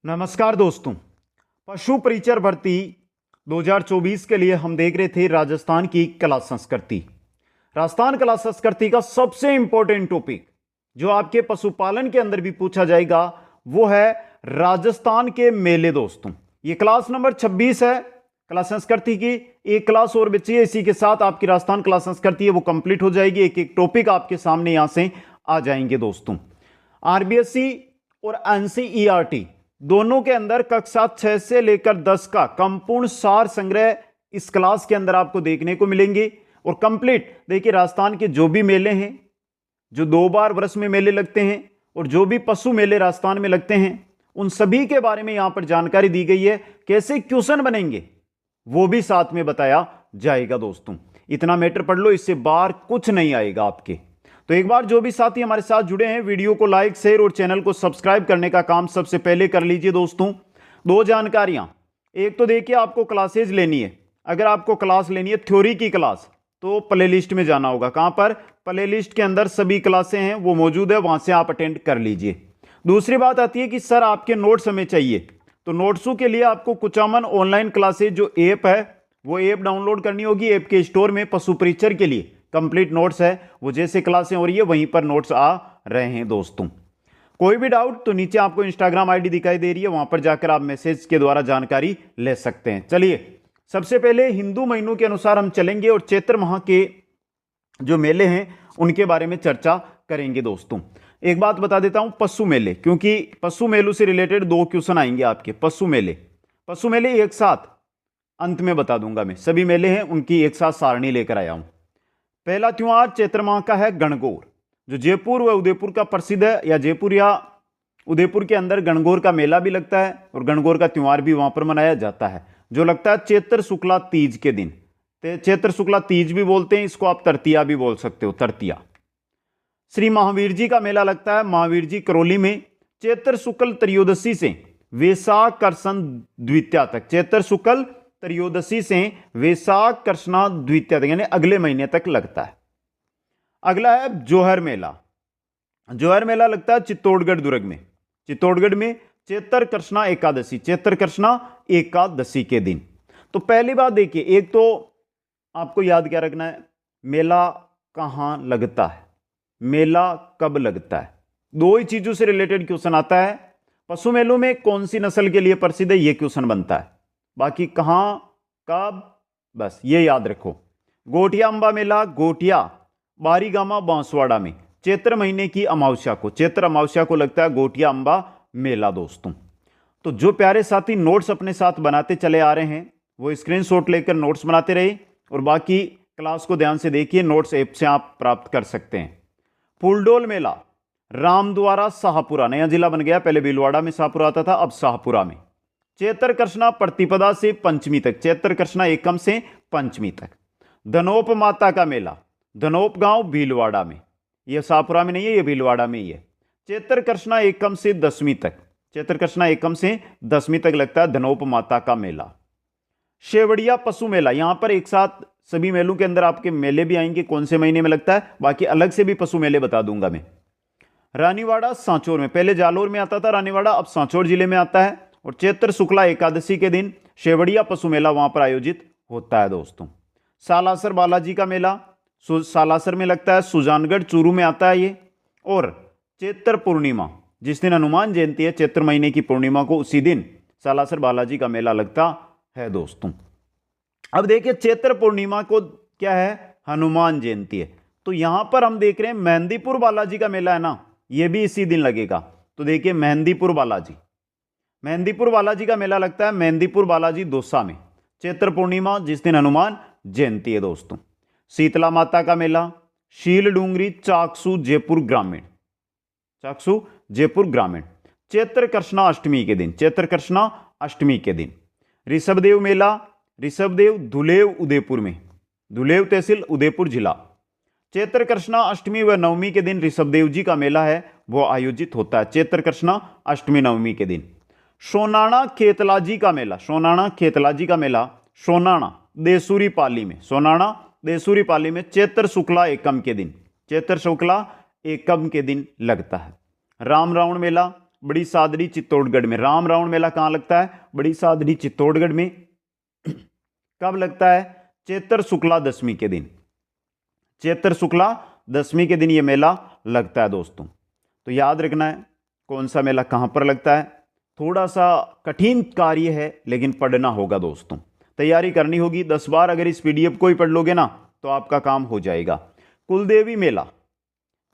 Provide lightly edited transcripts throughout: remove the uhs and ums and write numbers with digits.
नमस्कार दोस्तों। पशु परिचर भर्ती 2024 के लिए हम देख रहे थे राजस्थान की कला संस्कृति। राजस्थान कला संस्कृति का सबसे इंपॉर्टेंट टॉपिक जो आपके पशुपालन के अंदर भी पूछा जाएगा वो है राजस्थान के मेले। दोस्तों, ये क्लास नंबर 26 है कला संस्कृति की। एक क्लास और बची है, इसी के साथ आपकी राजस्थान कला संस्कृति है वो कंप्लीट हो जाएगी। एक एक टॉपिक आपके सामने यहां से आ जाएंगे। दोस्तों, आरबीएससी और एनसीईआरटी दोनों के अंदर कक्षा 6 से लेकर 10 का संपूर्ण सार संग्रह इस क्लास के अंदर आपको देखने को मिलेंगे। और कंप्लीट देखिए, राजस्थान के जो भी मेले हैं, जो 2 बार वर्ष में मेले लगते हैं और जो भी पशु मेले राजस्थान में लगते हैं, उन सभी के बारे में यहां पर जानकारी दी गई है। कैसे क्वेश्चन बनेंगे वो भी साथ में बताया जाएगा। दोस्तों, इतना मैटर पढ़ लो, इससे बाहर कुछ नहीं आएगा आपके। तो एक बार जो भी साथी हमारे साथ जुड़े हैं, वीडियो को लाइक, शेयर और चैनल को सब्सक्राइब करने का काम सबसे पहले कर लीजिए। दोस्तों, 2 जानकारियां। एक तो देखिए, आपको क्लासेज लेनी है। अगर आपको क्लास लेनी है थ्योरी की क्लास, तो प्ले लिस्ट में जाना होगा। कहां पर? प्ले लिस्ट के अंदर सभी क्लासें हैं वो मौजूद है, वहां से आप अटेंड कर लीजिए। दूसरी बात आती है कि सर आपके नोट्स हमें चाहिए, तो नोट्सों के लिए आपको कुचामन ऑनलाइन क्लासेज जो ऐप है वो ऐप डाउनलोड करनी होगी। ऐप के स्टोर में पशु परिचर के लिए कंप्लीट नोट्स है, वो जैसे क्लासें हो रही है वहीं पर नोट्स आ रहे हैं। दोस्तों, कोई भी डाउट तो नीचे आपको इंस्टाग्राम आईडी दिखाई दे रही है, वहां पर जाकर आप मैसेज के द्वारा जानकारी ले सकते हैं। चलिए, सबसे पहले हिंदू महीनों के अनुसार हम चलेंगे और चैत्र माह के जो मेले हैं उनके बारे में चर्चा करेंगे। दोस्तों, एक बात बता देता हूं, पशु मेले, क्योंकि पशु मेलों से रिलेटेड 2 क्वेश्चन आएंगे आपके। पशु मेले एक साथ अंत में बता दूंगा मैं। सभी मेले हैं उनकी एक साथ सारणी लेकर आया हूं। पहला त्योहार चैत्र माह का है गणगौर, जो जयपुर व उदयपुर का प्रसिद्ध है, या जयपुर या उदयपुर के अंदर गणगौर का मेला भी लगता है और गणगौर का त्योहार भी वहां पर मनाया जाता है, जो लगता है चैत्र शुक्ला तीज के दिन। चैत्र शुक्ला तीज भी बोलते हैं इसको, आप तृतीया भी बोल सकते हो, तृतीया। श्री महावीर जी का मेला लगता है महावीर जी करौली में, चैत्र शुक्ल त्रयोदशी से वैशाख कृष्ण द्वितीया तक। चैत्र शुक्ल त्रयोदशी से वैशाख कृष्णा द्वितीया तक, यानी अगले महीने तक लगता है। अगला है जोहर मेला। जोहर मेला लगता है चित्तौड़गढ़ दुर्ग में। चित्तौड़गढ़ में चैत्र कृष्णा एकादशी, चैत्र कृष्णा एकादशी के दिन। तो पहली बात देखिए, एक तो आपको याद क्या रखना है, मेला कहां लगता है, मेला कब लगता है। 2 ही चीजों से रिलेटेड क्वेश्चन आता है। पशु मेलों में कौन सी नस्ल के लिए प्रसिद्ध है, यह क्वेश्चन बनता है। बाकी कहां, कब, बस ये याद रखो। गोटिया अंबा मेला गोटिया बारीगामा बांसवाड़ा में चैत्र महीने की अमावस्या को, चैत्र अमावस्या को लगता है गोटिया अंबा मेला। दोस्तों, तो जो प्यारे साथी नोट्स अपने साथ बनाते चले आ रहे हैं वो स्क्रीनशॉट लेकर नोट्स बनाते रहे, और बाकी क्लास को ध्यान से देखिए, नोट्स ऐप से आप प्राप्त कर सकते हैं। फूलडोल मेला रामद्वारा शाहपुरा, नया जिला बन गया, पहले भीलवाड़ा में शाहपुरा आता था, अब शाहपुरा में। चैत्र कृष्णा प्रतिपदा से पंचमी तक, चैत्र कृष्णा एकम से पंचमी तक। धनोप माता का मेला धनोप गांव भीलवाड़ा में, यह शाहपुरा में नहीं है, यह भीलवाड़ा में ही है। चैत्र कृष्णा एकम से 10वीं तक, चैत्र कृष्णा एकम से 10वीं तक लगता है धनोप माता का मेला। शेवड़िया पशु मेला, यहां पर एक साथ सभी मेलों के अंदर आपके मेले भी आएंगे, कौन से महीने में लगता है, बाकी अलग से भी पशु मेले बता दूंगा मैं। रानीवाड़ा सांचौर में, पहले जालोर में आता था रानीवाड़ा, अब सांचौर जिले में आता है, और चैत्र शुक्ला एकादशी के दिन शेवड़िया पशु मेला वहां पर आयोजित होता है। दोस्तों, सालासर बालाजी का मेला सालासर में लगता है, सुजानगढ़ चूरू में आता है ये। और चैत्र पूर्णिमा, जिस दिन हनुमान जयंती है, चैत्र महीने की पूर्णिमा को, उसी दिन सालासर बालाजी का मेला लगता है। दोस्तों, अब देखिए चैत्र पूर्णिमा को क्या है, हनुमान जयंती है, तो यहां पर हम देख रहे हैं मेहंदीपुर बालाजी का मेला है ना, यह भी इसी दिन लगेगा। तो देखिए मेहंदीपुर बालाजी का मेला लगता है मेहंदीपुर बालाजी दौसा में, चैत्र पूर्णिमा जिस दिन हनुमान जयंती है। दोस्तों, शीतला माता का मेला शील डूंगरी चाकसू जयपुर ग्रामीण, चाकसू जयपुर ग्रामीण, चैत्र कृष्णा अष्टमी के दिन, चैत्र कृष्णा अष्टमी के दिन। ऋषभदेव मेला ऋषभदेव धुलेव उदयपुर में, धुलेव तहसील उदयपुर जिला, चैत्र कृष्णा अष्टमी व नवमी के दिन ऋषभदेव जी का मेला है वो आयोजित होता है, चैत्र कृष्णा अष्टमी नवमी के दिन। सोनाणा खेतलाजी का मेला, सोनाणा खेतलाजी का मेला सोनाणा देसूरी पाली में, सोनाणा देसूरी पाली में चैत्र शुक्ला एकम के दिन, चैत्र शुक्ला एकम के दिन लगता है। राम रावण मेला बड़ी सादरी चित्तौड़गढ़ में। राम रावण मेला कहाँ लगता है? बड़ी सादरी चित्तौड़गढ़ में। कब लगता है? चैत्र शुक्ला दशमी के दिन। चैत्र शुक्ला दशमी के दिन ये मेला लगता है दोस्तों। तो याद रखना है कौन सा मेला कहाँ पर लगता है। थोड़ा सा कठिन कार्य है लेकिन पढ़ना होगा दोस्तों, तैयारी करनी होगी। 10 बार अगर इस पीडीएफ को ही पढ़ लोगे ना तो आपका काम हो जाएगा। कुलदेवी मेला,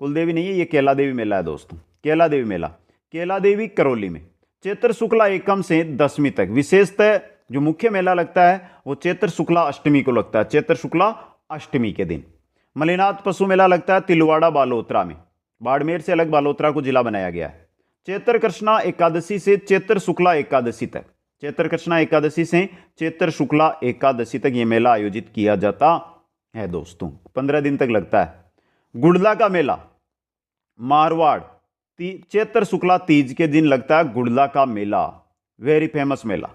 कुलदेवी नहीं है ये केला देवी मेला है दोस्तों। केला देवी मेला, केला देवी करौली में चैत्र शुक्ला एकम से दशमी तक। विशेषतः जो मुख्य मेला लगता है वो चैत्र शुक्ला अष्टमी को लगता है, चैत्र शुक्ला अष्टमी के दिन। मलिनाथ पशु मेला लगता है तिलवाड़ा बालोतरा में। बाड़मेर से अलग बालोतरा को जिला बनाया गया है। चैत्र कृष्णा एकादशी से चैत्र शुक्ला एकादशी तक, चैत्र कृष्णा एकादशी से चैत्र शुक्ला एकादशी तक ये मेला आयोजित किया जाता है दोस्तों। 15 दिन तक लगता है। गुड़ला का मेला मारवाड़ चैत्र शुक्ला तीज के दिन लगता है। गुड़ला का मेला वेरी फेमस मेला।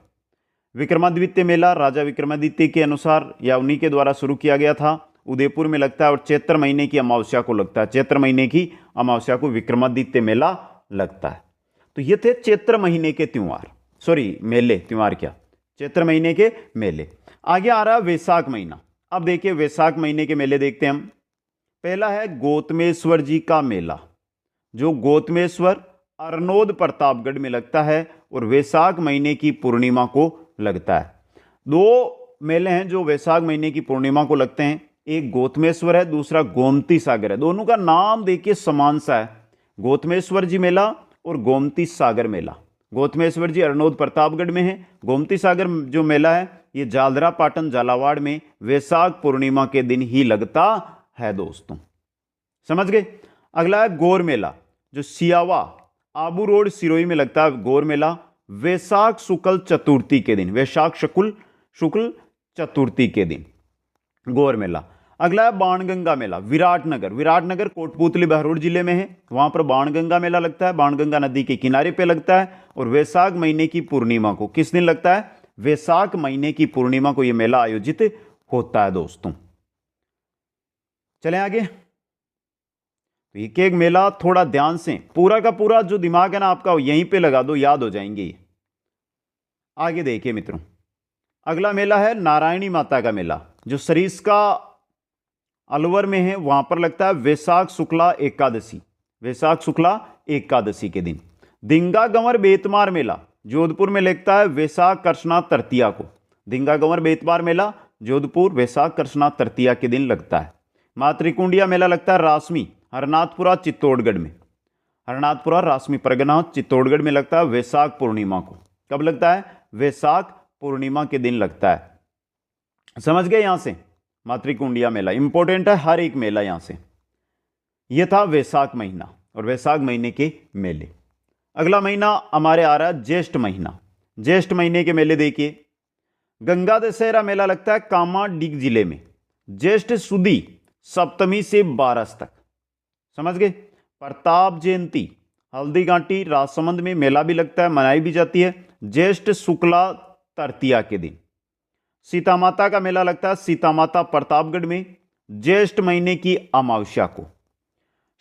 विक्रमादित्य मेला राजा विक्रमादित्य के अनुसार या उन्हीं के द्वारा शुरू किया गया था, उदयपुर में लगता है और चैत्र महीने की अमावस्या को लगता है। चैत्र महीने की अमावस्या को विक्रमादित्य मेला लगता है। तो ये थे चैत्र महीने के त्योहार, सॉरी मेले, त्योहार क्या, चैत्र महीने के मेले। आगे आ रहा है वैशाख महीना। अब देखिए वैशाख महीने के मेले देखते हैं हम। पहला है गौतमेश्वर जी का मेला, जो गौतमेश्वर अरनोद प्रतापगढ़ में लगता है और वैशाख महीने की पूर्णिमा को लगता है। 2 मेले हैं जो वैशाख महीने की पूर्णिमा को लगते हैं, एक गौतमेश्वर है, दूसरा गोमती सागर है। दोनों का नाम देखिए समान सा है, गौतमेश्वर जी मेला और गोमती सागर मेला। गौतमेश्वर जी अरनोद प्रतापगढ़ में है, गोमती सागर जो मेला है ये जालरा पाटन झालावाड़ में वैशाख पूर्णिमा के दिन ही लगता है दोस्तों, समझ गए। अगला है गौर मेला, जो सियावा आबू रोड सिरोही में लगता है। गौर मेला वैशाख शुक्ल चतुर्थी के दिन, वैशाख शुक्ल चतुर्थी के दिन गौर मेला। अगला है बाणगंगा मेला विराटनगर। विराटनगर कोटपुतली बहरोड जिले में है, वहां पर बाणगंगा मेला लगता है। बाणगंगा नदी के किनारे पे लगता है और वैशाख महीने की पूर्णिमा को, किस दिन लगता है? वैशाख महीने की पूर्णिमा को यह मेला आयोजित होता है दोस्तों। चलें आगे। एक एक मेला थोड़ा ध्यान से, पूरा का पूरा जो दिमाग है ना आपका यहीं पे लगा दो, याद हो जाएंगे ये। आगे देखिए मित्रों, अगला मेला है नारायणी माता का मेला, जो सरिस्का अलवर में है, वहां पर लगता है वैशाख शुक्ला एकादशी, वैशाख शुक्ला एकादशी के दिन। दिंगा गंवर बेतमार मेला जोधपुर में लगता है वैशाख कृष्णा तृतीया को। दिंगा गंवर बेतमार मेला जोधपुर वैशाख कृष्णा तृतीया के दिन लगता है। मातृकुंडिया मेला लगता है रासमी हरनाथपुरा चित्तौड़गढ़ में। हरनाथपुरा रासमी परगना चित्तौड़गढ़ में लगता है वैशाख पूर्णिमा को। कब लगता है? वैशाख पूर्णिमा के दिन लगता है। समझ गए यहां से? मातृकुंडिया मेला इंपॉर्टेंट है, हर एक मेला यहां से। यह था वैशाख महीना और वैशाख महीने के मेले। अगला महीना हमारे आ रहा है ज्येष्ठ महीना। ज्येष्ठ महीने के मेले देखिए, गंगा दशहरा मेला लगता है कामाडीग जिले में, ज्येष्ठ सुदी सप्तमी से 12 तक। समझ गए? प्रताप जयंती हल्दी घाटी राजसमंद में मेला भी लगता है, मनाई भी जाती है ज्येष्ठ शुक्ला तृतीया के दिन। सीता माता का मेला लगता है सीता माता प्रतापगढ़ में ज्येष्ठ महीने की अमावस्या को।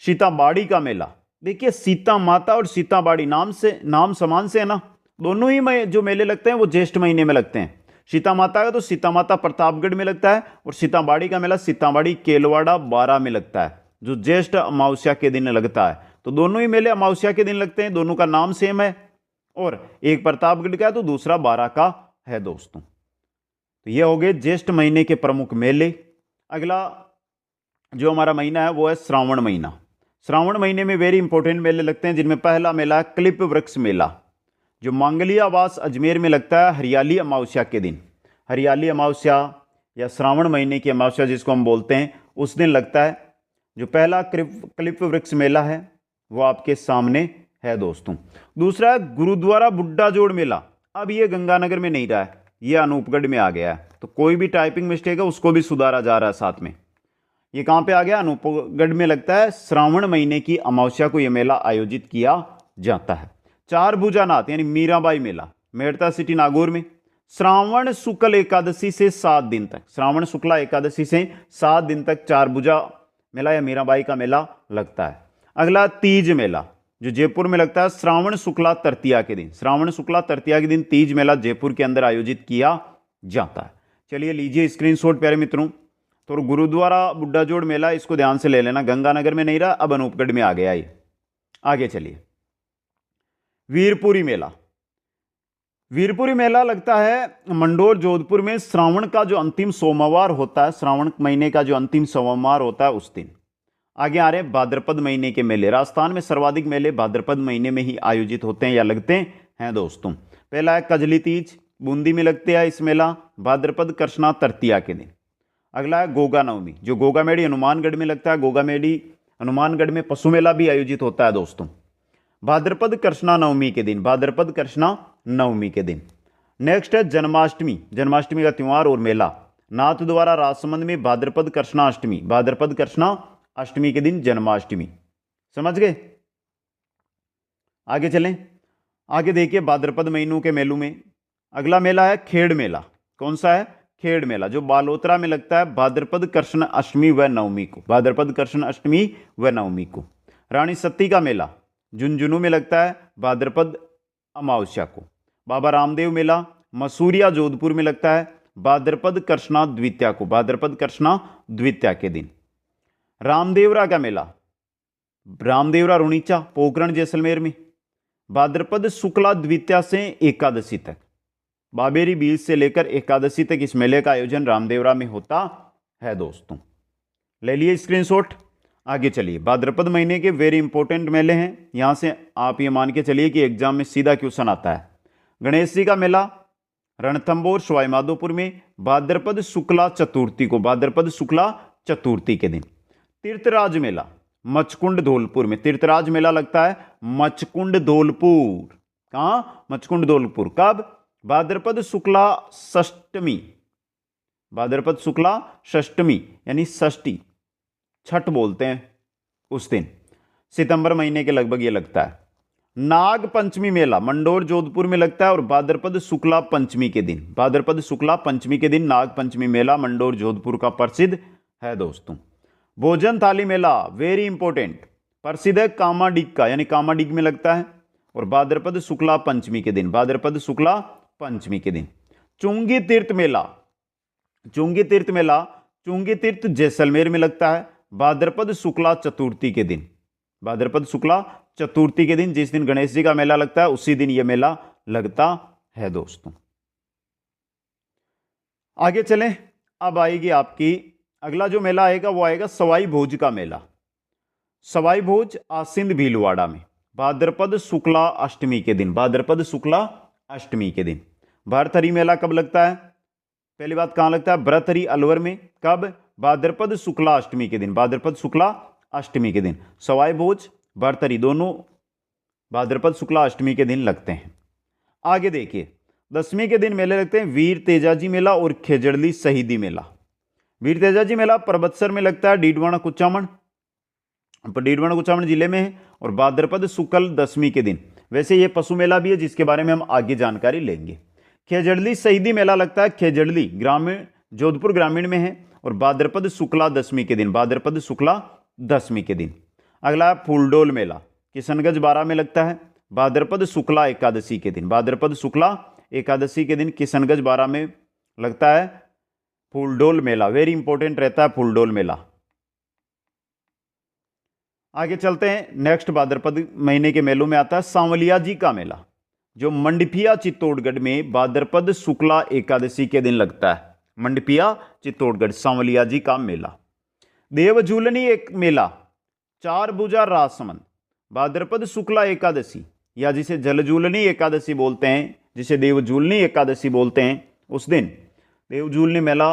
सीताबाड़ी का मेला देखिए, सीता माता और सीताबाड़ी नाम समान से है ना, दोनों ही जो मेले लगते हैं वो ज्येष्ठ महीने में लगते हैं। सीता माता का तो सीता माता प्रतापगढ़ में लगता है और सीताबाड़ी का मेला सीताबाड़ी केलवाड़ा 12 में लगता है, जो ज्येष्ठ अमावस्या के दिन लगता है। तो दोनों ही मेले अमावस्या के दिन लगते हैं, दोनों का नाम सेम है और एक प्रतापगढ़ का है तो दूसरा 12 का है दोस्तों। तो ये हो गए ज्येष्ठ महीने के प्रमुख मेले। अगला जो हमारा महीना है वो है श्रावण महीना। श्रावण महीने में वेरी इंपॉर्टेंट मेले लगते हैं, जिनमें पहला मेला है क्लिप वृक्ष मेला, जो मांगलियावास अजमेर में लगता है हरियाली अमावस्या के दिन। हरियाली अमावस्या या श्रावण महीने की अमावस्या जिसको हम बोलते हैं, उस दिन लगता है। जो पहला क्लिप वृक्ष मेला है वो आपके सामने है दोस्तों। दूसरा है गुरुद्वारा बुड्ढा जोड़ मेला। अब ये गंगानगर में नहीं रहा है, ये अनूपगढ़ में आ गया है, तो कोई भी टाइपिंग मिस्टेक है उसको भी सुधारा जा रहा है साथ में। ये कहाँ पे आ गया? अनूपगढ़ में लगता है। श्रावण महीने की अमावस्या को यह मेला आयोजित किया जाता है। चार भुजानाथ यानी मीराबाई मेला मेड़ता सिटी नागौर में श्रावण शुक्ल एकादशी से 7 दिन तक, श्रावण शुक्ला एकादशी से 7 दिन तक चार भुजा मेला या मीराबाई का मेला लगता है। अगला तीज मेला, जो जयपुर में लगता है श्रावण शुक्ला तृतीया के दिन। श्रावण शुक्ला तृतीया के दिन तीज मेला जयपुर के अंदर आयोजित किया जाता है। चलिए लीजिए स्क्रीनशॉट प्यारे मित्रों। तो गुरुद्वारा बुड्ढा जोड़ मेला, इसको ध्यान से ले लेना, गंगानगर में नहीं रहा, अब अनूपगढ़ में आ गया ये। आगे चलिए, वीरपुरी मेला। वीरपुरी मेला लगता है मंडोर जोधपुर में श्रावण का जो अंतिम सोमवार होता है, श्रावण महीने का जो अंतिम सोमवार होता है उस दिन। आगे आ रहे हैं भाद्रपद महीने के मेले। राजस्थान में सर्वाधिक मेले भाद्रपद महीने में ही आयोजित होते हैं या लगते हैं दोस्तों। पहला है कजली तीज, बूंदी में लगते हैं इस मेला भाद्रपद कृष्णा तृतीया के दिन। अगला है गोगा नवमी, जो गोगामेड़ी हनुमानगढ़ में लगता है। गोगामेड़ी हनुमानगढ़ में पशु मेला भी आयोजित होता है दोस्तों, भाद्रपद कृष्णा नवमी के दिन। भाद्रपद कृष्णा नवमी के दिन। नेक्स्ट है जन्माष्टमी। जन्माष्टमी का त्यौहार और मेला नाथ द्वारा राजसमंद में भाद्रपद कृष्णा अष्टमी। भाद्रपद कृष्णा अष्टमी के दिन जन्माष्टमी। समझ गए? आगे चलें। आगे देखिए भाद्रपद महीनों के मेलों में अगला मेला है खेड़ मेला। कौन सा है? खेड़ मेला, जो बालोतरा में लगता है भाद्रपद कृष्ण अष्टमी व नवमी को। भाद्रपद कृष्ण अष्टमी व नवमी को। रानी सती का मेला झुंझुनू में लगता है भाद्रपद अमावस्या को। बाबा रामदेव मेला मसूरिया जोधपुर में लगता है भाद्रपद कृष्णा द्वितीया को। भाद्रपद कृष्णा द्वितीया के दिन। रामदेवरा का मेला रामदेवरा रुणीचा पोखरण जैसलमेर में भाद्रपद शुक्ला द्वितीया से एकादशी तक। बाबेरी बीज से लेकर एकादशी तक इस मेले का आयोजन रामदेवरा में होता है दोस्तों। ले लिए स्क्रीनशॉट। आगे चलिए, भाद्रपद महीने के वेरी इंपॉर्टेंट मेले हैं, यहां से आप ये मान के चलिए कि एग्जाम में सीधा क्वेश्चन आता है। गणेश जी का मेला रणथंबोर सवाईमाधोपुर में भाद्रपद शुक्ला चतुर्थी को। भाद्रपद शुक्ला चतुर्थी के दिन। तीर्थराज मेला मचकुंड धौलपुर में। तीर्थराज मेला लगता है मचकुंड धौलपुर। कहाँ? मचकुंड धौलपुर। कब? भाद्रपद शुक्ला षष्टमी। भाद्रपद शुक्ला षष्टमी यानी षष्ठी, छठ बोलते हैं उस दिन, सितंबर महीने के लगभग ये लगता है। नाग पंचमी मेला मंडोर जोधपुर में लगता है और भाद्रपद शुक्ला पंचमी के दिन। भाद्रपद शुक्ला पंचमी के दिन नाग पंचमी मेला मंडोर जोधपुर का प्रसिद्ध है दोस्तों। भोजन थाली मेला वेरी इंपॉर्टेंट, प्रसिद्ध है कामाडीग का, यानी कामाडीग में लगता है और भाद्रपद शुक्ला पंचमी के दिन। भाद्रपद शुक्ला पंचमी के दिन। चुंगी तीर्थ मेला चुंगी तीर्थ मेला चुंगी तीर्थ जैसलमेर में लगता है भाद्रपद शुक्ला चतुर्थी के दिन। भाद्रपद शुक्ला चतुर्थी के दिन, जिस दिन गणेश जी का मेला लगता है उसी दिन यह मेला लगता है दोस्तों। आगे चलें। अब आएगी आपकी अगला जो मेला आएगा वो आएगा सवाई भोज का मेला। सवाई भोज आसिंद भीलवाड़ा में भाद्रपद शुक्ला अष्टमी के दिन। भाद्रपद शुक्ला अष्टमी के दिन। भरथरी मेला कब लगता है? पहली बात कहां लगता है? भरथरी अलवर में। कब? भाद्रपद शुक्ला अष्टमी के दिन। भाद्रपद शुक्ला अष्टमी के दिन। सवाई भोज भरथरी दोनों भाद्रपद शुक्ला अष्टमी के दिन लगते हैं। आगे देखिए, दसवीं के दिन मेले लगते हैं वीर तेजाजी मेला और खेजड़ली शहीदी मेला। वीर तेजाजी मेला परबतसर में लगता है, डीडवाना कुचामन जिले में है और भाद्रपद शुक्ल दसवीं के दिन। वैसे ये पशु मेला भी है जिसके बारे में हम आगे जानकारी लेंगे। खेजड़ली शहीदी मेला लगता है खेजड़ली ग्रामीण जोधपुर ग्रामीण में है और भाद्रपद शुक्ला दसवीं के दिन। भाद्रपद शुक्ला दसवीं के दिन। अगला है फूलडोल मेला, किशनगंज 12 में लगता है भाद्रपद शुक्ला एकादशी के दिन। भाद्रपद शुक्ला एकादशी के दिन किशनगंज 12 में लगता है फूलडोल मेला। वेरी इंपॉर्टेंट रहता है फूलडोल मेला। आगे चलते हैं। नेक्स्ट भाद्रपद महीने के मेलों में आता है सांवलिया जी का मेला, जो मंडपिया चित्तौड़गढ़ में भाद्रपद शुक्ला एकादशी के दिन लगता है। मंडपिया चित्तौड़गढ़ सांवलिया जी का मेला। देवझूलनी एक मेला चार भुजा राजसमंद भाद्रपद शुक्ला एकादशी, या जिसे जलझूलनी एकादशी बोलते हैं, जिसे देवझूलनी एकादशी बोलते हैं, उस दिन देवझूलनी मेला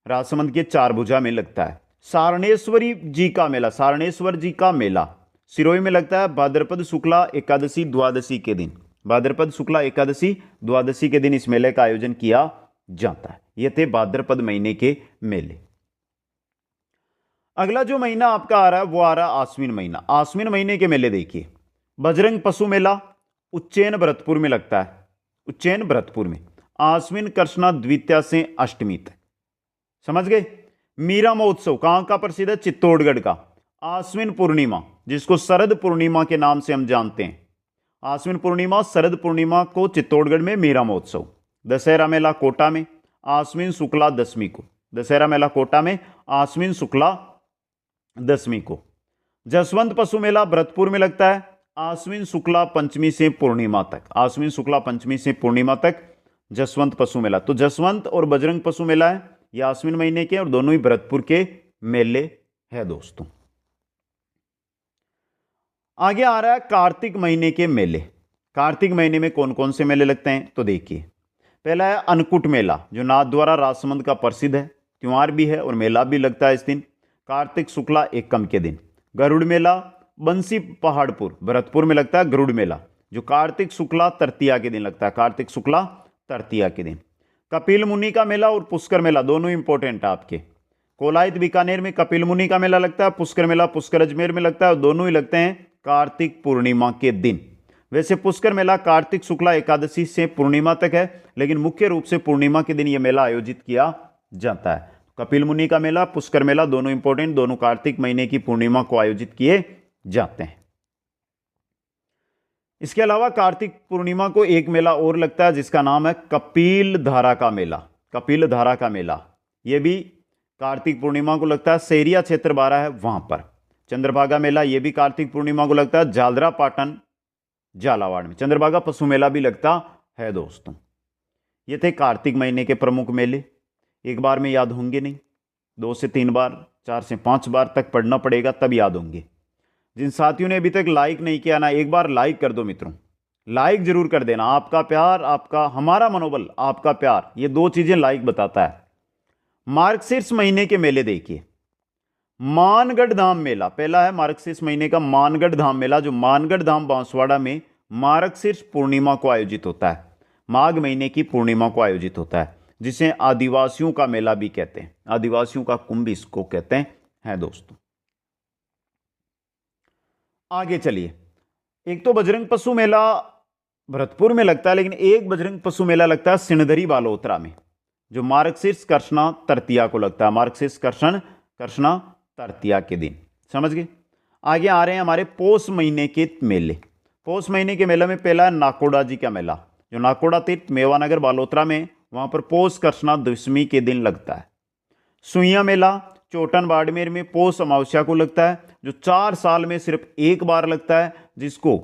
राजसमंद के चार भुजा में लगता है। सारणेश्वरी जी का मेला, सारणेश्वर जी का मेला सिरोही में लगता है भाद्रपद शुक्ला एकादशी द्वादशी के दिन। भाद्रपद शुक्ला एकादशी द्वादशी के दिन इस मेले का आयोजन किया जाता है। ये थे भाद्रपद महीने के मेले। अगला जो महीना आपका आ रहा है वो आ रहा है आश्विन महीना। आश्विन महीने के मेले देखिए, बजरंग पशु मेला उज्जैन भरतपुर में लगता है। उज्जैन भरतपुर में आश्विन कृष्णा द्वितीया से अष्टमी तक। समझ गए। मीरा महोत्सव कहां का प्रसिद्ध है? चित्तौड़गढ़ का। आश्विन पूर्णिमा जिसको शरद पूर्णिमा के नाम से हम जानते हैं। आश्विन पूर्णिमा, शरद पूर्णिमा को चित्तौड़गढ़ में मेला महोत्सव। दशहरा मेला कोटा में आश्विन शुक्ला दशमी को। दशहरा मेला कोटा में आश्विन शुक्ला दशमी को। जसवंत पशु मेला भरतपुर में लगता है आश्विन शुक्ला पंचमी से पूर्णिमा तक। आश्विन शुक्ला पंचमी से पूर्णिमा तक जसवंत पशु मेला। तो जसवंत और बजरंग पशु मेला है, ये आश्विन महीने के और दोनों ही भरतपुर के मेले है दोस्तों। आगे आ रहा है कार्तिक महीने के मेले। कार्तिक महीने में कौन कौन से मेले लगते हैं तो देखिए, पहला है अन्नकूट मेला, जो नाथद्वारा राजसमंद का प्रसिद्ध है, त्योहार भी है और मेला भी लगता है इस दिन, कार्तिक शुक्ला एकम के दिन। गरुड़ मेला बंसी पहाड़पुर भरतपुर में लगता है गरुड़ मेला, जो कार्तिक शुक्ला तृतीया के दिन लगता है, कार्तिक शुक्ला तृतीया के दिन। कपिल मुनि का मेला और पुष्कर मेला दोनों इंपॉर्टेंट है आपके। कोलायत बीकानेर में कपिल मुनि का मेला लगता है, पुष्कर मेला पुष्कर अजमेर में लगता है, और दोनों ही लगते हैं कार्तिक पूर्णिमा के दिन। वैसे पुष्कर मेला कार्तिक शुक्ला एकादशी से पूर्णिमा तक है, लेकिन मुख्य रूप से पूर्णिमा के दिन यह मेला आयोजित किया जाता है। कपिल मुनि का मेला, पुष्कर मेला दोनों इंपॉर्टेंट, दोनों कार्तिक महीने की पूर्णिमा को आयोजित किए जाते हैं। इसके अलावा कार्तिक पूर्णिमा को एक मेला और लगता है जिसका नाम है कपिल धारा का मेला। कपिल धारा का मेला यह भी कार्तिक पूर्णिमा को लगता है, सेरिया क्षेत्र 12 है वहां पर। चंद्रभागा मेला यह भी कार्तिक पूर्णिमा को लगता है, जालरा पाटन झालावाड़ में। चंद्रभागा पशु मेला भी लगता है दोस्तों। ये थे कार्तिक महीने के प्रमुख मेले। एक बार में याद होंगे नहीं, 2 से 3 बार, 4 से 5 बार तक पढ़ना पड़ेगा तब याद होंगे। जिन साथियों ने अभी तक लाइक नहीं किया ना, एक बार लाइक कर दो मित्रों, लाइक जरूर कर देना। आपका प्यार, आपका हमारा मनोबल, आपका प्यार, ये 2 चीजें लाइक बताता है। मार्गशीर्ष महीने के मेले देखिए, मानगढ़ धाम मेला पहला है, मार्गशीर्ष महीने का मानगढ़ धाम मेला, जो मानगढ़ धाम बांसवाड़ा में मार्गशीर्ष पूर्णिमा को आयोजित होता है, माघ महीने की पूर्णिमा को आयोजित होता है, जिसे आदिवासियों का मेला भी कहते हैं, आदिवासियों का कुंभ इसको कहते हैं दोस्तों। आगे चलिए, एक तो बजरंग पशु मेला भरतपुर में लगता है, लेकिन एक बजरंग पशु मेला लगता है सिणधरी बालोतरा में, जो मार्गशीर्ष कृष्णा तृतीया को लगता है, मार्गशीर्ष कृष्णा तृतीया के दिन। समझ गए। आगे आ रहे हैं हमारे पौष महीने के मेले। पौष महीने के मेले में पहला है नाकोड़ा जी का मेला, जो नाकोड़ा तीर्थ मेवानगर बालोतरा में, वहां पर पौष कृष्णा दशमी के दिन लगता है। सुइया मेला चोटन बाड़मेर में पौष अमावस्या को लगता है, जो 4 साल में सिर्फ एक बार लगता है, जिसको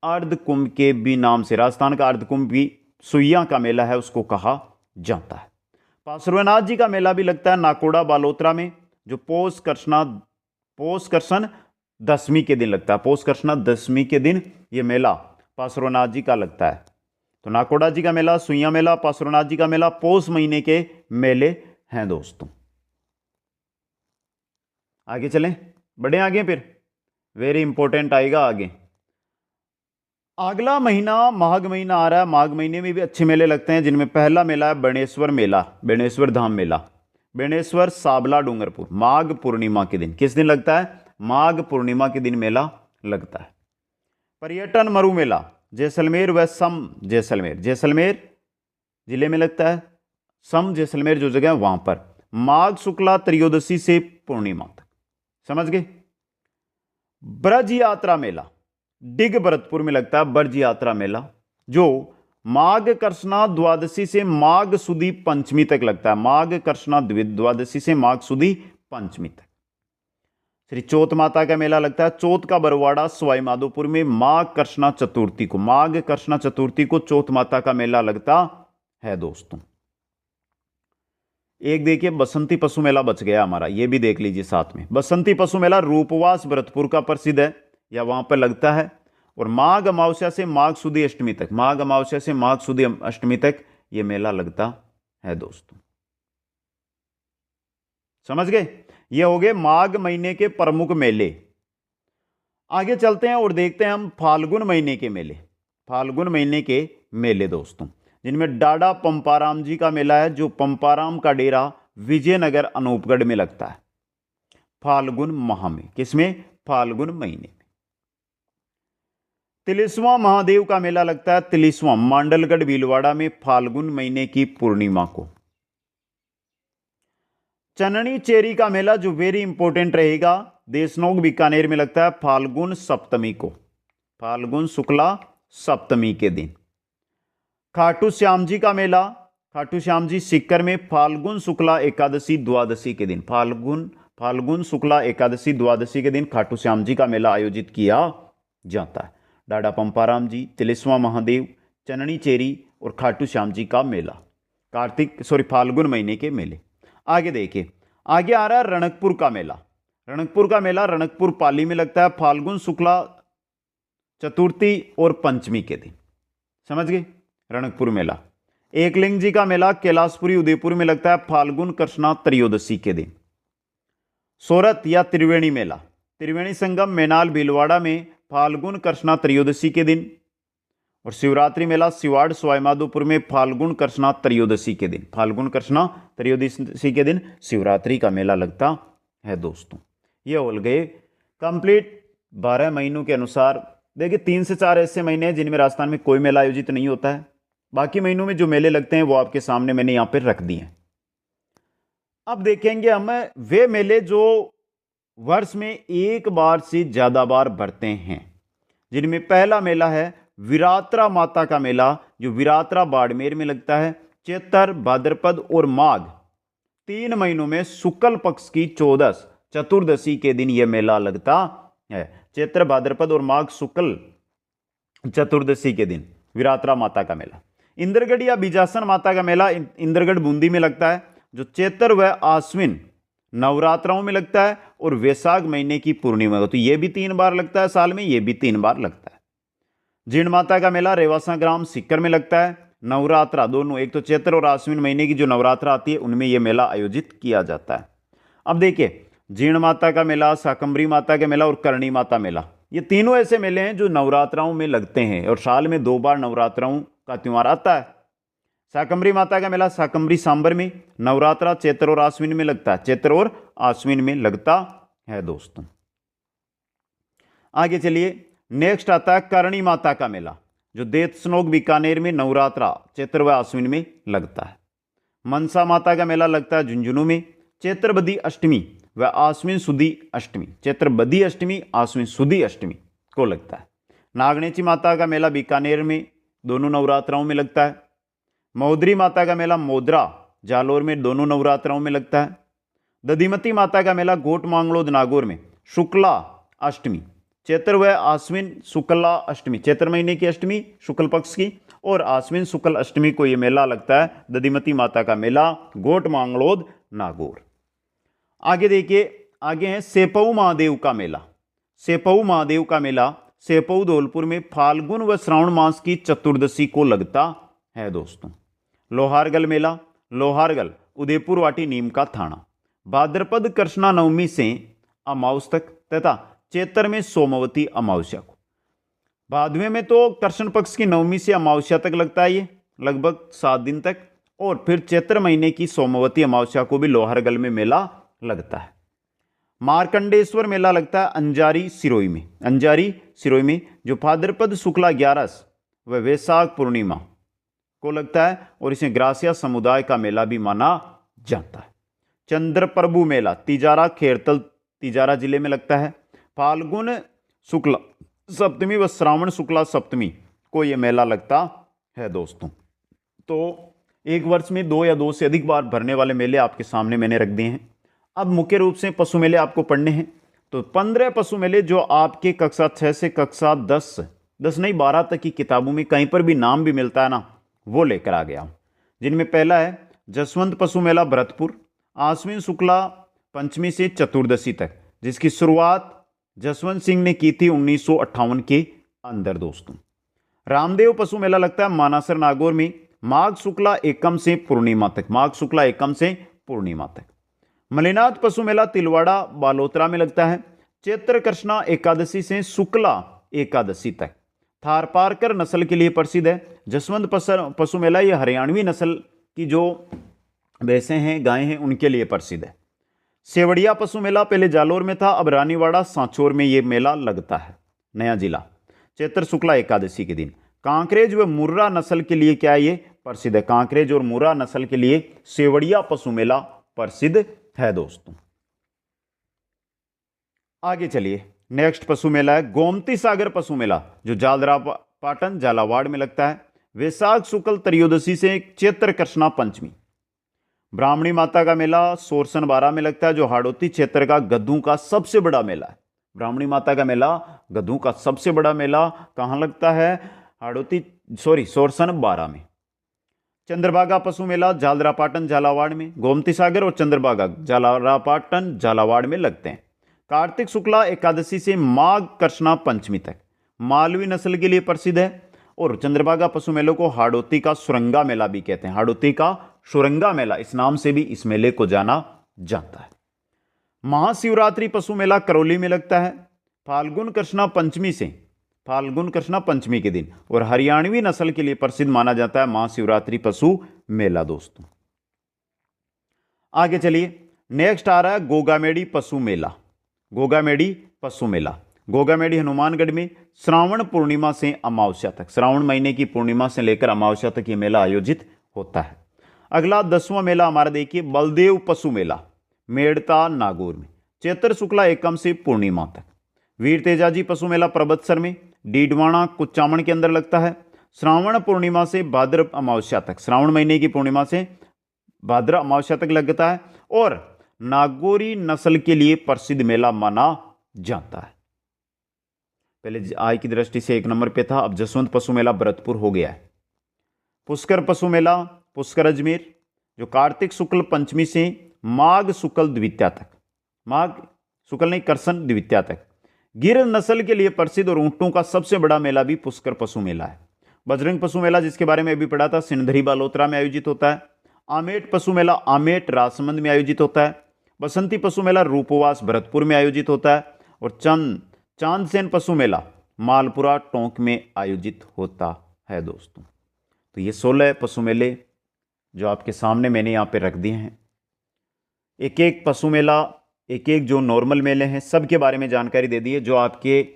अर्ध कुंभ के भी नाम से, राजस्थान का अर्ध कुंभ भी सुइया का मेला है उसको कहा जाता है। पार्श्वनाथ जी का मेला भी लगता है नाकोड़ा बालोतरा में, जो पौष कृष्ण दशमी के दिन लगता है, पौष कृष्ण दशमी के दिन ये मेला पार्श्वनाथ जी का लगता है। तो नाकोड़ा जी का मेला, सुइया मेला, पार्श्वनाथ जी का मेला पौष महीने के मेले हैं दोस्तों। आगे चलें, बढ़े आगे, फिर वेरी इंपॉर्टेंट आएगा आगे। अगला महीना माघ महीना आ रहा है। माघ महीने में भी अच्छे मेले लगते हैं, जिनमें पहला मेला है बेणेश्वर मेला, बेणेश्वर धाम मेला, बेणेश्वर साबला डूंगरपुर, माघ पूर्णिमा के दिन। किस दिन लगता है? माघ पूर्णिमा के दिन मेला लगता है। पर्यटन मरु मेला जैसलमेर व सम जैसलमेर, जैसलमेर जिले में लगता है, सम जैसलमेर जो जगह है वहां पर, माघ शुक्ला त्रयोदशी से पूर्णिमा तक। समझ गए। ब्रज यात्रा मेला डिग भरतपुर में लगता है, ब्रज यात्रा मेला, जो माघ कृष्णा द्वादशी से माघ सुदी पंचमी तक लगता है, माघ कृष्णा द्वादशी से माघ सुदी पंचमी तक। श्री चौथ माता का मेला लगता है, चौथ का बरवाड़ा सवाई माधोपुर में, माघ कृष्णा चतुर्थी को, माघ कृष्णा चतुर्थी को चौथ माता का मेला लगता है दोस्तों। एक देखिए बसंती पशु मेला बच गया हमारा, ये भी देख लीजिए साथ में। बसंती पशु मेला रूपवास भरतपुर का प्रसिद्ध है, या वहां पर लगता है, और माघ अमावस्या से माघ सुदी अष्टमी तक, माघ अमावस्या से माघ सुदी अष्टमी तक ये मेला लगता है दोस्तों। समझ गए। ये हो गए माघ महीने के प्रमुख मेले। आगे चलते हैं और देखते हैं हम फाल्गुन महीने के मेले। फाल्गुन महीने के मेले दोस्तों, जिनमें डाडा पंपाराम जी का मेला है, जो पंपाराम का डेरा विजयनगर अनूपगढ़ में लगता है फाल्गुन माह में। किसमें? फाल्गुन महीने में। तिलिस्वां महादेव का मेला लगता है, तिलिस्वां मांडलगढ़ भीलवाड़ा में फाल्गुन महीने की पूर्णिमा को। चननी चेरी का मेला, जो वेरी इंपॉर्टेंट रहेगा, देशनोक बीकानेर में लगता है फाल्गुन सप्तमी को, फाल्गुन शुक्ला सप्तमी के दिन। खाटू श्याम जी का मेला, खाटू श्याम जी सीकर में फाल्गुन शुक्ला एकादशी द्वादशी के दिन, फाल्गुन शुक्ला एकादशी द्वादशी के दिन खाटू श्याम जी का मेला आयोजित किया जाता है। डाडा पंपाराम जी, तिलिस्वा महादेव, चननी चेरी और खाटू श्याम जी का मेला फाल्गुन महीने के मेले। आगे देखिए, आगे आ रहा है रणकपुर का मेला। रणकपुर का मेला रणकपुर पाली में लगता है फाल्गुन शुक्ला चतुर्थी और पंचमी के दिन। समझ गए, रणकपुर मेला। एकलिंग जी का मेला कैलाशपुरी उदयपुर में लगता है फाल्गुन कृष्णा त्रयोदशी के दिन। सोरत या त्रिवेणी मेला, त्रिवेणी संगम मेनाल भीलवाड़ा में फाल्गुन कृष्णा त्रयोदशी के दिन। और शिवरात्रि मेला सिवाड़ सवाईमाधोपुर में फाल्गुन कृष्णा त्रयोदशी के दिन, फाल्गुन कृष्णा त्रयोदशी के दिन शिवरात्रि का मेला लगता है दोस्तों। ये हो गए कंप्लीट 12 महीनों के अनुसार। देखिए 3 से 4 ऐसे महीने हैं जिनमें राजस्थान में कोई मेला आयोजित नहीं होता है, बाकी महीनों में जो मेले लगते हैं वो आपके सामने मैंने यहां पर रख दिए हैं। अब देखेंगे हम वे मेले जो वर्ष में एक बार से ज्यादा बार बढ़ते हैं, जिनमें पहला मेला है विरात्रा माता का मेला, जो विरात्रा बाड़मेर में लगता है। चैत्र, भाद्रपद और माघ 3 महीनों में शुक्ल पक्ष की चतुर्दशी के दिन यह मेला लगता है। चैत्र, भाद्रपद और माघ शुक्ल चतुर्दशी के दिन विरात्रा माता का मेला। इंद्रगढ़ या बीजासन माता का मेला इंद्रगढ़ बूंदी में लगता है, जो चैत्र व आश्विन नवरात्राओं में लगता है और वैशाख महीने की पूर्णिमा को। तो यह भी 3 बार लगता है साल में, यह भी 3 बार लगता है। जीण माता का मेला रेवासा ग्राम सीकर में लगता है। नवरात्रा दोनों, एक तो चैत्र और आश्विन महीने की जो नवरात्रा आती है उनमें यह मेला आयोजित किया जाता है। अब देखिए, जीण माता का मेला, शाकंभरी माता का मेला और करणी माता मेला, ये तीनों ऐसे मेले हैं जो नवरात्राओं में लगते हैं और साल में 2 बार नवरात्राओं का त्योहार आता है। शाकंभरी माता का मेला शाकंभरी सांबर में, नवरात्रा चैत्र और आश्विन में लगता है, चैत्र और आश्विन में लगता है दोस्तों। आगे चलिए, नेक्स्ट आता है करणी माता का मेला, जो देशनोक बीकानेर में नवरात्रा चैत्र व आश्विन में लगता है। मनसा माता का मेला लगता है झुंझुनू में, चैत्र बदी अष्टमी व आश्विन सुदी अष्टमी, चैत्र बदी अष्टमी आश्विन सुदी अष्टमी को लगता है। नागणेची माता का मेला बीकानेर में दोनों नवरात्राओं में लगता है। मौदरी माता का मेला मोदरा जालोर में दोनों नवरात्राओं में लगता है। दधिमती माता का मेला गोट मांगलोद नागौर में शुक्ला अष्टमी, चैत्र व आश्विन शुक्ला अष्टमी, चैत्र महीने की अष्टमी शुक्ल पक्ष की और आश्विन शुक्ल अष्टमी को यह मेला लगता है। दधिमती माता का मेला गोट मांगलोद नागौर। आगे देखिए, आगे है सेपऊ महादेव का मेला। सेपऊ महादेव का मेला सेपऊ धौलपुर में फाल्गुन व श्रावण मास की चतुर्दशी को लगता है दोस्तों। लोहारगल मेला, लोहारगल उदयपुर वाटी नीम का थाना, भाद्रपद कृष्णा नवमी से अमावस तक तथा चैत्र में सोमवती अमावस्या को। भादवे में तो कृष्ण पक्ष की नवमी से अमावस्या तक लगता है, ये लगभग 7 दिन तक, और फिर चैत्र महीने की सोमवती अमावस्या को भी लोहारगल में मेला लगता है। मार्कंडेश्वर मेला लगता है अंजारी सिरोई में, अंजारी सिरोई में, जो भाद्रपद शुक्ला 11 व वैशाख पूर्णिमा को लगता है और इसे ग्रासिया समुदाय का मेला भी माना जाता है। चंद्रप्रभु मेला तिजारा खेरतल तिजारा जिले में लगता है। फाल्गुन शुक्ला सप्तमी व श्रावण शुक्ला सप्तमी को यह मेला लगता है दोस्तों। तो एक वर्ष में 2 या 2 से अधिक बार भरने वाले मेले आपके सामने मैंने रख दिए हैं। अब मुख्य रूप से पशु मेले आपको पढ़ने हैं। तो 15 पशु मेले जो आपके कक्षा 6 से कक्षा 10 नहीं 12 तक की किताबों में कहीं पर भी नाम भी मिलता है ना, वो लेकर आ गया हूं। जिनमें पहला है जसवंत पशु मेला भरतपुर, आश्विन शुक्ला पंचमी से चतुर्दशी तक, जिसकी शुरुआत जसवंत सिंह ने की थी 1958 के अंदर दोस्तों। रामदेव पशु मेला लगता है मानासर नागौर में, माघ शुक्ला एकम से पूर्णिमा तक, माघ शुक्ला एकम से पूर्णिमा तक। मलिनाथ पशु मेला तिलवाड़ा बालोतरा में लगता है, चैत्र कृष्णा एकादशी से शुक्ला एकादशी तक। थारपारकर नस्ल के लिए प्रसिद्ध है। जसवंत पशु मेला ये हरियाणवी नस्ल की जो भैंसें हैं, गायें हैं, उनके लिए प्रसिद्ध है। सेवड़िया पशु मेला पहले जालोर में था, अब रानीवाड़ा सांचौर में ये मेला लगता है, नया जिला, चैत्र शुक्ला एकादशी के दिन। कांकरेज व मुर्रा नस्ल के लिए क्या ये प्रसिद्ध है, कांकरेज और मुर्रा नस्ल के लिए सेवड़िया पशु मेला प्रसिद्ध है दोस्तों। आगे चलिए, नेक्स्ट पशु मेला है गोमती सागर पशु मेला, जो जालरापाटन झालावाड़ में लगता है। वैशाख शुक्ल त्रयोदशी से चैत्र कृष्णा पंचमी। ब्राह्मणी माता का मेला सोरसन बारा में लगता है, जो हाड़ौती क्षेत्र का गद्दू का सबसे बड़ा मेला है। ब्राह्मणी माता का मेला गद्दू का सबसे बड़ा मेला कहाँ लगता है? सोरसन बारा में। चंद्रभागा पशु मेला जालरापाटन झालावाड़ में। गोमती सागर और चंद्रभागा जालरापाटन झालावाड़ में लगते हैं। कार्तिक शुक्ला एकादशी से माघ कृष्णा पंचमी तक मालवी नस्ल के लिए प्रसिद्ध है। और चंद्रभागा पशु मेले को हाड़ौती का सुरंगा मेला भी कहते हैं। हाड़ौती का सुरंगा मेला, इस नाम से भी इस मेले को जाना जाता है। महाशिवरात्रि पशु मेला करौली में लगता है फाल्गुन कृष्णा पंचमी के दिन, और हरियाणवी नस्ल के लिए प्रसिद्ध माना जाता है महाशिवरात्रि पशु मेला। दोस्तों आगे चलिए, नेक्स्ट आ रहा है गोगामेडी पशु मेला। गोगामेडी पशु मेला गोगामेडी हनुमानगढ़ में श्रावण पूर्णिमा से अमावस्या तक, श्रावण महीने की पूर्णिमा से लेकर अमावस्या तक ये मेला आयोजित होता है। अगला 10वां मेला हमारा देखिए बलदेव पशु मेला मेड़ता नागौर में, चैत्र शुक्ला एकम से पूर्णिमा तक। वीर तेजाजी पशु मेला प्रबत्सर में डीडवाणा कुचामण के अंदर लगता है। श्रावण पूर्णिमा से भाद्र अमावस्या तक, श्रावण महीने की पूर्णिमा से भाद्र अमावस्या तक लगता है, और नागौरी नस्ल के लिए प्रसिद्ध मेला माना जाता है। पहले आय की दृष्टि से 1 नंबर पे था, अब जसवंत पशु मेला भरतपुर हो गया है। पुष्कर पशु मेला पुष्कर अजमेर, जो कार्तिक शुक्ल पंचमी से माघ शुक्ल द्वितीया तक, माघ शुक्ल नहीं करसन द्वितीया तक, गिर नस्ल के लिए प्रसिद्ध और ऊंटों का सबसे बड़ा मेला भी पुष्कर पशु मेला है। बजरंग पशु मेला, जिसके बारे में अभी पढ़ा था, सिंधरी बालोतरा में आयोजित होता है। आमेट पशु मेला आमेट राजसमंद में आयोजित होता है। बसंती पशु मेला रूपवास भरतपुर में आयोजित होता है। और चांदसेन पशु मेला मालपुरा टोंक में आयोजित होता है। दोस्तों तो ये 16 पशु मेले जो आपके सामने मैंने यहाँ पे रख दिए हैं। एक एक पशु मेला, एक एक जो नॉर्मल मेले हैं, सब के बारे में जानकारी दे दी है, जो आपके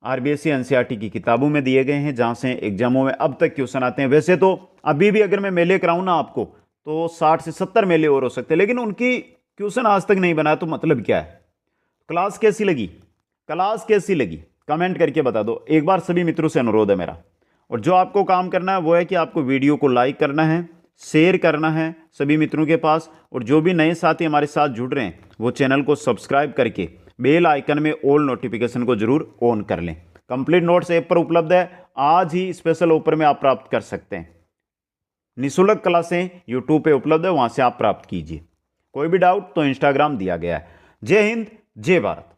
आरबीएससी एनसीईआरटी की किताबों में दिए गए हैं, जहाँ से एग्जामों में अब तक क्वेश्चन आते हैं। वैसे तो अभी भी अगर मैं मेले कराऊँ ना आपको, तो 60 से 70 मेले और हो सकते हैं, लेकिन उनकी क्वेश्चन आज तक नहीं बनाया, तो मतलब क्या है? क्लास कैसी लगी? कमेंट करके बता दो। एक बार सभी मित्रों से अनुरोध है मेरा, और जो आपको काम करना है वो है कि आपको वीडियो को लाइक करना है, शेयर करना है सभी मित्रों के पास, और जो भी नए साथी हमारे साथ जुड़ रहे हैं वो चैनल को सब्सक्राइब करके बेल आइकन में ऑल नोटिफिकेशन को जरूर ऑन कर लें। कंप्लीट नोट्स ऐप पर उपलब्ध है, आज ही स्पेशल ऑफर में आप प्राप्त कर सकते हैं। निःशुल्क क्लासें यूट्यूब पे उपलब्ध है, वहां से आप प्राप्त कीजिए। कोई भी डाउट तो इंस्टाग्राम दिया गया है। जय हिंद, जय भारत।